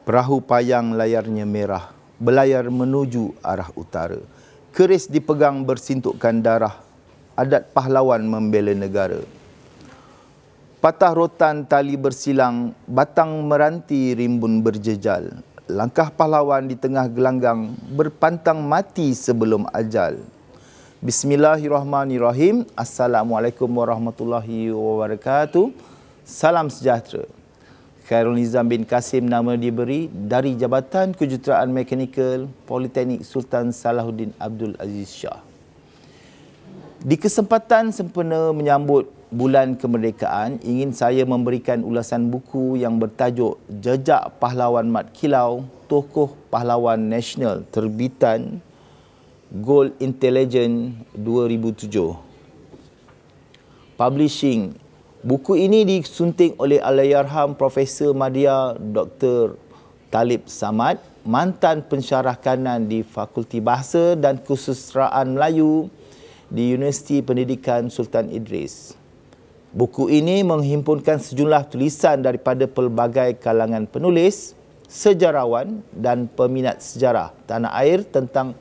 Perahu payang layarnya merah, berlayar menuju arah utara. Keris dipegang bersintukkan darah, adat pahlawan membela negara. Patah rotan tali bersilang, batang meranti rimbun berjejal. Langkah pahlawan di tengah gelanggang, berpantang mati sebelum ajal. Bismillahirrahmanirrahim. Assalamualaikum warahmatullahi wabarakatuh. Salam sejahtera. Khairul Nizam bin Kasim nama diberi dari Jabatan Kejuruteraan Mekanikal Politeknik Sultan Salahuddin Abdul Aziz Shah. Di kesempatan sempena menyambut bulan kemerdekaan, ingin saya memberikan ulasan buku yang bertajuk Jejak Pahlawan Mat Kilau, Tokoh Pahlawan Nasional, terbitan Gold Intelligence 2007. Publishing. Buku ini disunting oleh Allahyarham Profesor Madya Dr. Talib Samad, mantan pensyarah kanan di Fakulti Bahasa dan Kesusastraan Melayu di Universiti Pendidikan Sultan Idris. Buku ini menghimpunkan sejumlah tulisan daripada pelbagai kalangan penulis, sejarawan dan peminat sejarah tanah air tentang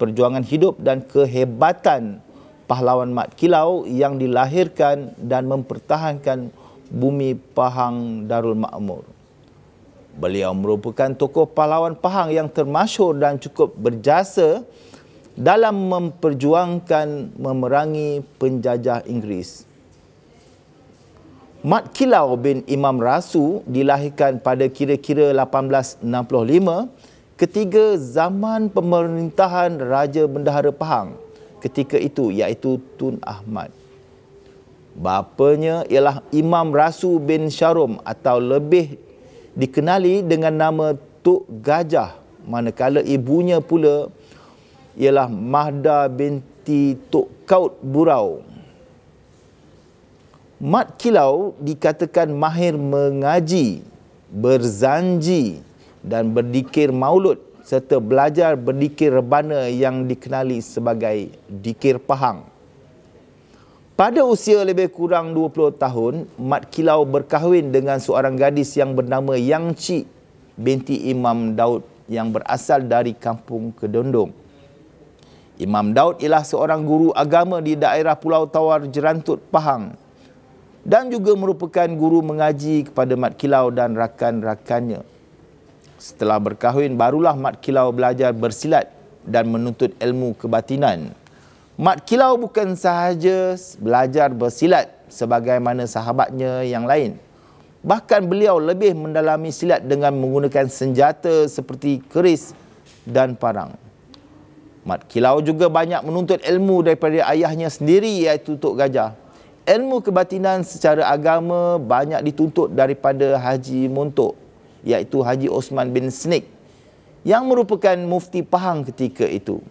perjuangan hidup dan kehebatan pahlawan Mat Kilau yang dilahirkan dan mempertahankan bumi Pahang Darul Makmur. Beliau merupakan tokoh pahlawan Pahang yang termasyhur dan cukup berjasa dalam memperjuangkan memerangi penjajah Inggeris. Mat Kilau bin Imam Rasu dilahirkan pada kira-kira 1865 ketika zaman pemerintahan Raja Bendahara Pahang ketika itu, iaitu Tun Ahmad. Bapanya ialah Imam Rasu bin Syarum atau lebih dikenali dengan nama Tok Gajah, manakala ibunya pula ialah Mahda binti Tok Kaut Burau. Mat Kilau dikatakan mahir mengaji, berzanji dan berdikir maulud serta belajar berdikir rebana yang dikenali sebagai dikir Pahang. Pada usia lebih kurang 20 tahun, Mat Kilau berkahwin dengan seorang gadis yang bernama Yang Cik binti Imam Daud yang berasal dari kampung Kedondong. Imam Daud ialah seorang guru agama di daerah Pulau Tawar Jerantut, Pahang dan juga merupakan guru mengaji kepada Mat Kilau dan rakan-rakannya. Setelah berkahwin, barulah Mat Kilau belajar bersilat dan menuntut ilmu kebatinan. Mat Kilau bukan sahaja belajar bersilat sebagaimana sahabatnya yang lain. Bahkan beliau lebih mendalami silat dengan menggunakan senjata seperti keris dan parang. Mat Kilau juga banyak menuntut ilmu daripada ayahnya sendiri, iaitu Tok Gajah. Ilmu kebatinan secara agama banyak dituntut daripada Haji Montok, iaitu Haji Osman bin Sneak, yang merupakan mufti Pahang ketika itu.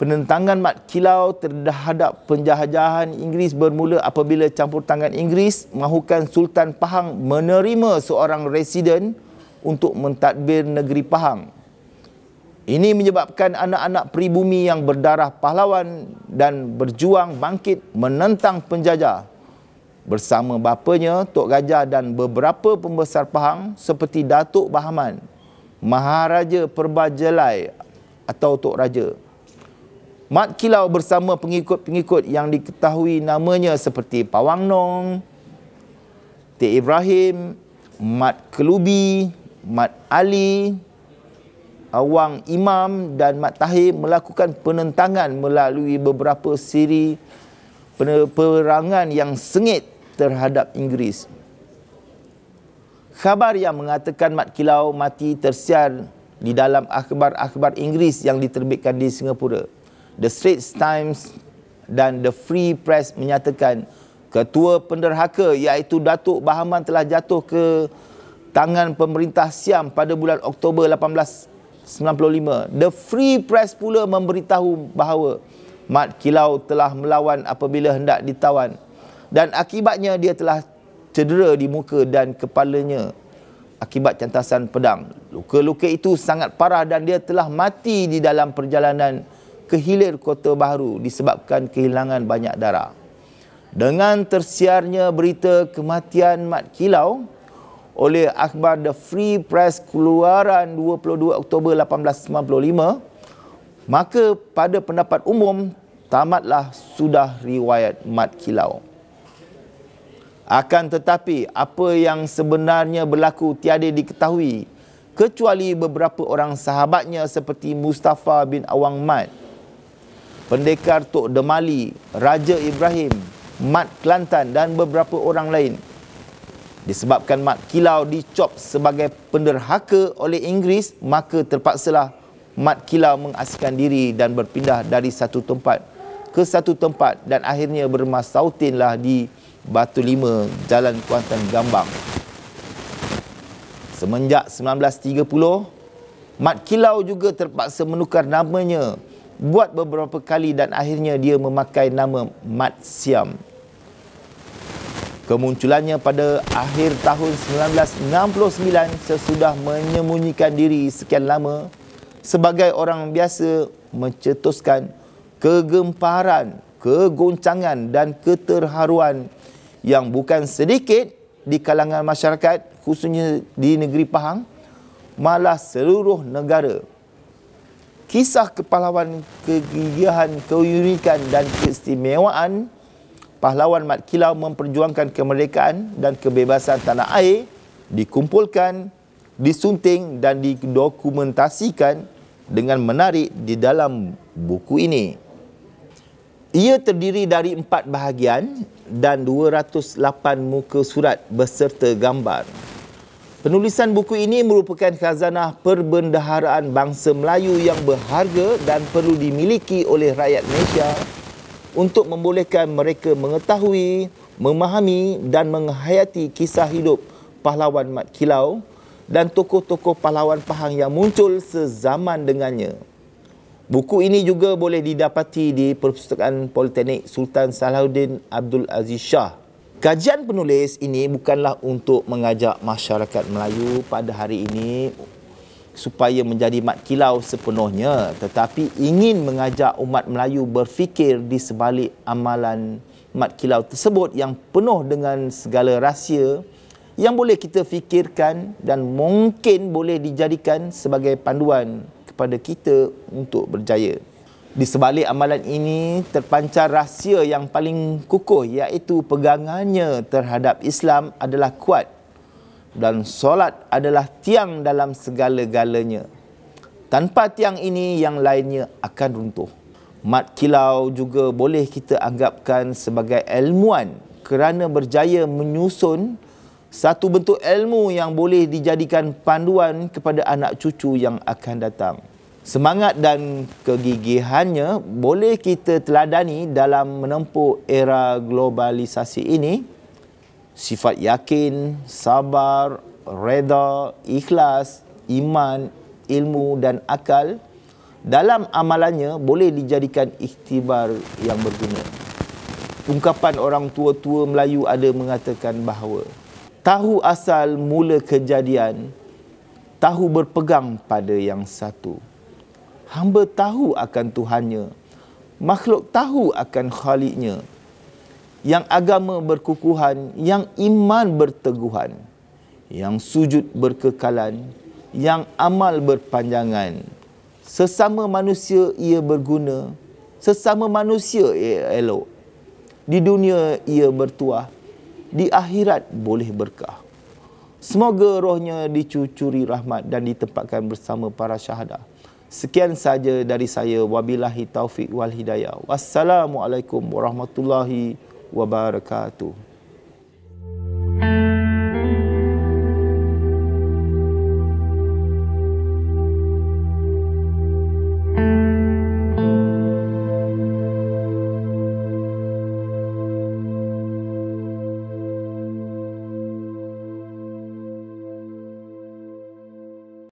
Penentangan Mat Kilau terhadap penjajahan Inggeris bermula apabila campur tangan Inggeris mahukan Sultan Pahang menerima seorang residen untuk mentadbir negeri Pahang. Ini menyebabkan anak-anak pribumi yang berdarah pahlawan dan berjuang bangkit menentang penjajah. Bersama bapanya, Tok Gajah dan beberapa pembesar Pahang seperti Datuk Bahaman, Maharaja Perbajelai atau Tok Raja. Mat Kilau bersama pengikut-pengikut yang diketahui namanya seperti Pawang Nong, Tek Ibrahim, Mat Kelubi, Mat Ali, Awang Imam dan Mat Tahir melakukan penentangan melalui beberapa siri perangan yang sengit terhadap Inggeris. Khabar yang mengatakan Mat Kilau mati tersiar di dalam akhbar-akhbar Inggeris yang diterbitkan di Singapura. The Straits Times dan The Free Press menyatakan ketua penderhaka iaitu Datuk Bahaman telah jatuh ke tangan pemerintah Siam pada bulan Oktober 1895. The Free Press pula memberitahu bahawa Mat Kilau telah melawan apabila hendak ditawan dan akibatnya dia telah cedera di muka dan kepalanya akibat cantasan pedang. Luka-luka itu sangat parah dan dia telah mati di dalam perjalanan ke hilir Kota Baharu disebabkan kehilangan banyak darah. Dengan tersiarnya berita kematian Mat Kilau, oleh Akhbar The Free Press keluaran 22 Oktober 1895, maka pada pendapat umum tamatlah sudah riwayat Mat Kilau. Akan tetapi apa yang sebenarnya berlaku tiada diketahui kecuali beberapa orang sahabatnya seperti Mustafa bin Awang Mat, Pendekar Tok Demali, Raja Ibrahim, Mat Kelantan dan beberapa orang lain. Disebabkan Mat Kilau dicop sebagai penderhaka oleh Inggeris, maka terpaksalah Mat Kilau mengasingkan diri dan berpindah dari satu tempat ke satu tempat dan akhirnya bermasautinlah di Batu Lima, Jalan Kuantan Gambang. Semenjak 1930, Mat Kilau juga terpaksa menukar namanya buat beberapa kali dan akhirnya dia memakai nama Mat Siam. Kemunculannya pada akhir tahun 1969 sesudah menyembunyikan diri sekian lama sebagai orang biasa mencetuskan kegemparan, kegoncangan dan keterharuan yang bukan sedikit di kalangan masyarakat, khususnya di negeri Pahang, malah seluruh negara. Kisah kepahlawan, kegigihan, keunikan dan keistimewaan pahlawan Mat Kilau memperjuangkan kemerdekaan dan kebebasan tanah air dikumpulkan, disunting dan didokumentasikan dengan menarik di dalam buku ini. Ia terdiri dari 4 bahagian dan 208 muka surat beserta gambar. Penulisan buku ini merupakan khazanah perbendaharaan bangsa Melayu yang berharga dan perlu dimiliki oleh rakyat Malaysia untuk membolehkan mereka mengetahui, memahami dan menghayati kisah hidup pahlawan Mat Kilau dan tokoh-tokoh pahlawan Pahang yang muncul sezaman dengannya. Buku ini juga boleh didapati di Perpustakaan Politeknik Sultan Salahuddin Abdul Aziz Shah. Kajian penulis ini bukanlah untuk mengajak masyarakat Melayu pada hari ini supaya menjadi Mat Kilau sepenuhnya, tetapi ingin mengajak umat Melayu berfikir di sebalik amalan Mat Kilau tersebut yang penuh dengan segala rahsia yang boleh kita fikirkan dan mungkin boleh dijadikan sebagai panduan kepada kita untuk berjaya. Di sebalik amalan ini terpancar rahsia yang paling kukuh, iaitu pegangannya terhadap Islam adalah kuat dan solat adalah tiang dalam segala-galanya. Tanpa tiang ini, yang lainnya akan runtuh. Mat Kilau juga boleh kita anggapkan sebagai ilmuwan kerana berjaya menyusun satu bentuk ilmu yang boleh dijadikan panduan kepada anak cucu yang akan datang. Semangat dan kegigihannya boleh kita teladani dalam menempuh era globalisasi ini. Sifat yakin, sabar, reda, ikhlas, iman, ilmu dan akal dalam amalannya boleh dijadikan ikhtibar yang berguna. Ungkapan orang tua-tua Melayu ada mengatakan bahawa tahu asal mula kejadian, tahu berpegang pada yang satu. Hamba tahu akan Tuhannya, makhluk tahu akan Khaliknya. Yang agama berkukuhan, yang iman berteguhan, yang sujud berkekalan, yang amal berpanjangan. Sesama manusia ia berguna, sesama manusia ia elok. Di dunia ia bertuah, di akhirat boleh berkah. Semoga rohnya dicucuri rahmat dan ditempatkan bersama para syahadah. Sekian saja dari saya. Wabillahi taufik wal hidayah. Wassalamualaikum warahmatullahi wabarakatuh.